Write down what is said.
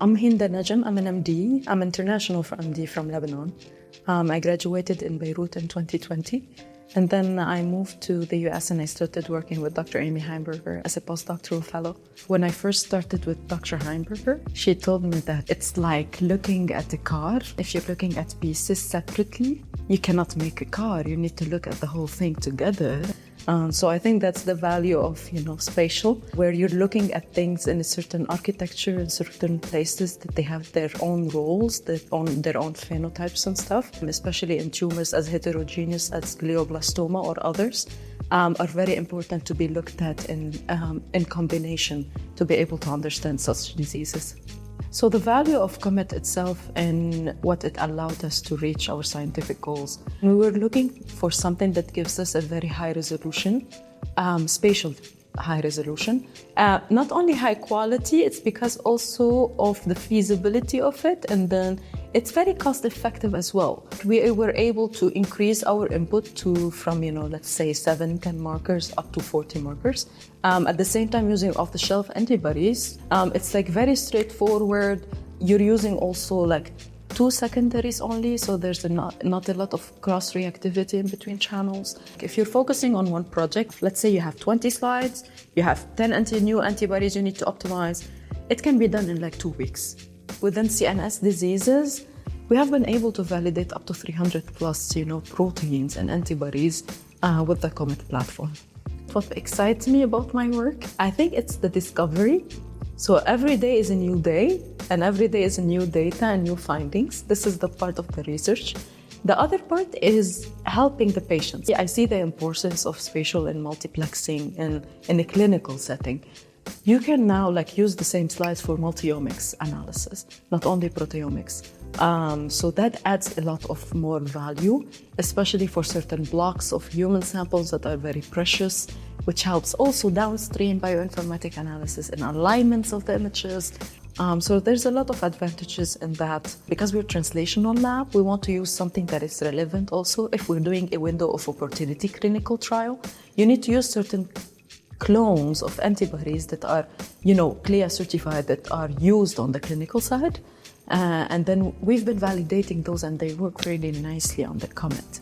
I'm Hinda Najem. I'm an MD. I'm international for MD from Lebanon. I graduated in Beirut in 2020. And then I moved to the US and I started working with Dr. Amy Heimberger as a postdoctoral fellow. When I first started with Dr. Heimberger, she told me that it's like looking at a car. If you're looking at pieces separately, you cannot make a car. You need to look at the whole thing together. So I think that's the value of, spatial, where you're looking at things in a certain architecture in certain places that they have their own roles, their own phenotypes and stuff, especially in tumors as heterogeneous as glioblastoma or others, are very important to be looked at in combination to be able to understand such diseases. So the value of COMET itself and what it allowed us to reach our scientific goals, we were looking for something that gives us a very high resolution, spatial high resolution. Not only high quality, it's because also of the feasibility of it, and then it's very cost effective as well. We were able to increase our input from let's say 7-10 markers up to 40 markers. At the same time, using off-the-shelf antibodies, it's like very straightforward. You're using also like 2 secondaries only, so there's not a lot of cross-reactivity in between channels. If you're focusing on one project, let's say you have 20 slides, you have 10 new antibodies you need to optimize, it can be done in like 2 weeks. Within CNS diseases, we have been able to validate up to 300 plus, proteins and antibodies with the COMET platform. What excites me about my work, I think it's the discovery. So every day is a new day, and every day is a new data and new findings. This is the part of the research. The other part is helping the patients. I see the importance of spatial and multiplexing in a clinical setting. You can now use the same slides for multi-omics analysis, not only proteomics. So that adds a lot of more value, especially for certain blocks of human samples that are very precious, which helps also downstream bioinformatic analysis and alignments of the images. So there's a lot of advantages in that. Because we're a translational lab, we want to use something that is relevant also. If we're doing a window of opportunity clinical trial, you need to use certain clones of antibodies that are, CLIA certified, that are used on the clinical side. And then we've been validating those, and they work really nicely on the COMET.